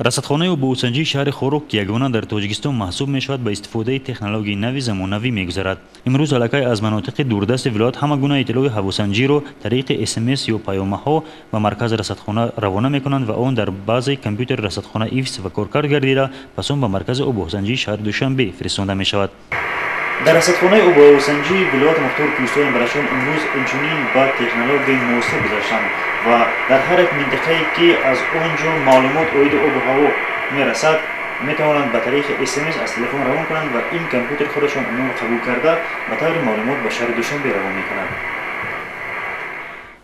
расадхонаи обуосанҷии шаҳри хорук ки ягона дар тоҷикистон маҳсуб мешавад ба истифодаи технологияи нави замонавӣ мегузарад. имрӯз аллакай аз манотиқи дурдасти вилоят ҳама гуна иттилои ҳавосанҷиро тариқи смс ё паёмаҳҳо ба маркази расадхона равона мекунанд ва он дар баъзи компютери расадхона ҳифз ва коркард гардида пас он ба маркази обуосанҷии шаҳри душанбе фиристонда мешавад. дар расадхонаи обуосанҷии вилояти мухтори кӯҳистони барашон имрӯз инчунин ба технологияи муосир гузаштанд ва дар ҳар як минтақае ки аз он ҷо маълумот оиди обу ҳаво мерасад метавонанд ба тариқи смс аз телефон равон кунанд ва ин компютери худашон онро қабул карда ба таври маълумот ба шаҳри душанбе равон мекунад.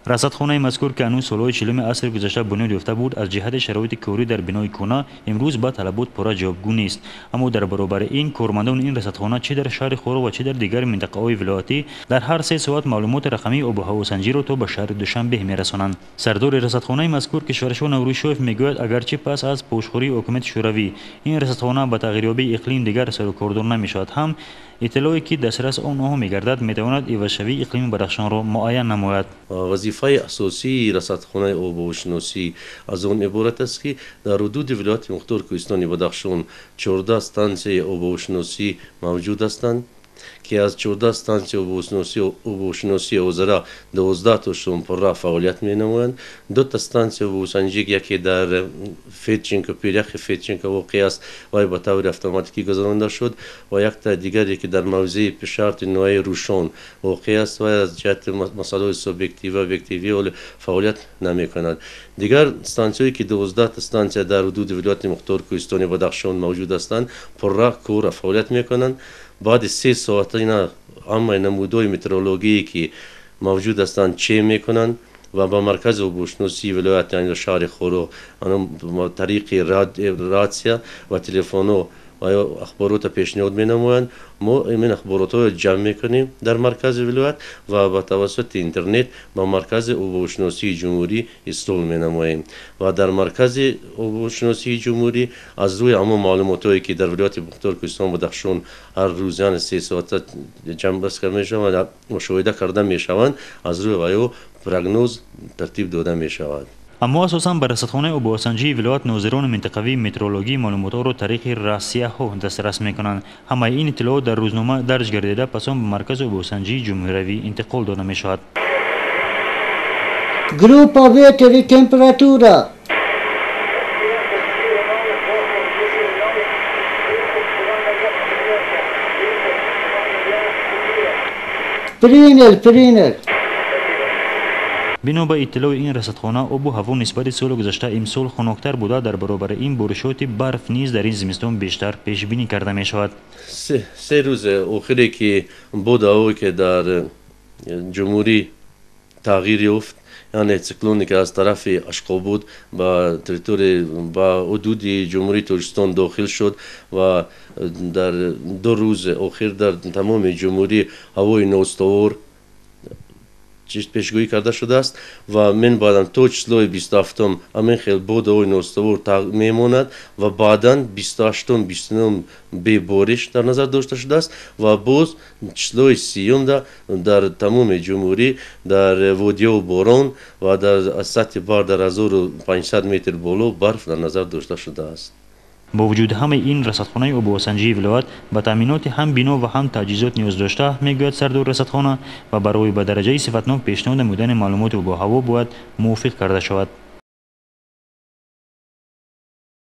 расадхонаи мазкур ки ҳанӯз солҳои 40-уми асри гузашта бунёд ёфта буд аз ҷиҳати шароити корӣ дар бинои кӯна имрӯз ба талабот пурра ҷавобгӯ нест. аммо дар баробари ин кормандони ин расадхона чӣ дар шаҳри хору ва чӣ дар дигари минтақаҳои вилоятӣ дар ҳар 3 соат маълумоти рақамии обуҳавосанҷиро то ба шаҳри душанбе мерасонанд. сардори расадхонаи мазкур кишваршоҳ наврӯзшоев мегӯяд агарчи пас аз пошхӯрии ҳокимияти шӯравӣ ин расадхона ба тағйирёбии иқлим дигар сарукордор намешавад ҳам иттилое ки дастрас онҳо мегардад метавонад ивазшавии иқлими бадахшонро муайян намояд. вазифаи асосии расадхонаи обовошиносӣ аз он иборат аст ки дар ҳудуди вилояти мухтори кӯҳистони бадахшон 14 стансияи обовошиносӣ мавҷуд ҳастанд ки аз 14 стансияи обовошиносии озара 12 тошон пурра фаъолият менамоянд. 2 стансияи обовосанҷӣ яке дар фетченко пиряхи фетченко воқеъ аст вай ба таври автоматикӣ гузаронда шуд ва якта дигаре ки дар мавзеи пешарти ноҳияи рӯшон воқеъ аст вай аз ҷиҳати масъалаҳои субъективӣ ва объективӣ фаъолият намекунад. дигар стансияҳое ки 12 станция дар ҳудуди вилояти мухтори кӯҳистони бадахшон мавҷуд ҳастанд пурра кор фаъолият мекунанд. баъди 3 соат ина ҳамаи намудҳои метеорологие ки мавҷуд ҳастанд чем мекунанд ва ба маркази обовошиносии вилоят яъни шаҳри хору тариқи рация ва телефонҳо ва ахборота пешниҳод менамоянд. мо имин ахборотҳоро ҷамъ мекунем дар маркази вилоят ва ба тавассути интернет ба маркази обовошиносии ҷумҳурӣ истол менамоем ва дар маркази обовошиносии ҷумҳурӣ аз рӯи ҳамон маълумотҳое ки дар вилояти мухтори кӯҳистони бадахшон ҳар рӯз яъне 3 соата ҷамъбаст карда мешаванд мушоҳида карда мешаванд аз рӯи ҳаё прогноз тартиб дода мешавад. аммо асосан ба расадхонаи обуосанҷии вилоят нозирони минтақавии метеорологии маълумотҳоро тариқи расияҳо дастрас мекунанд. ҳамаи ин иттилоот дар рӯзнома дарҷ гардида пас он ба маркази обуосанҷии ҷумҳуриявӣ интиқол дода мешавад. Группа ветер и температура. Принял. бино ба иттилои ин расадхона обу ҳаво нисбати соли гузашта имсол хуноктар буда дар баробари ин боришоти барф низ дар ин зимистон бештар пешбинӣ карда мешавад. 3 рӯзи охире ки боди ҳавое ки дар ҷумҳурӣ тағйир ёфт яъне циклоне ки аз тарафи ашқобод ба территорияи ба ҳудуди ҷумҳурии тоҷикистон дохил шуд ва дар 2 рӯзи охир дар тамоми ҷумҳурӣ ҳавои ностовор пешгӯӣ карда шудааст ва менбоядам то числои 27 ҳамин хел бодҳои ностовор мемонад ва баъдан 28-29 бебориш дар назар дошта шудааст ва боз числои 30 дар тамоми ҷумҳурӣ дар водиёву борон ва дар сатҳи бар дар 1500 метр боло барф дар назар дошта шудааст. бо вуҷуди ҳамаи ин расадхонаи обуосанҷии вилоят ба таъминоти ҳам бино ва ҳам таҷҳизот ниёз дошта мегӯяд сардори расадхона ва барои ба дараҷаи сифатнок пешниҳод намудани маълумоти обуҳаво бояд мувофиқ карда шавад.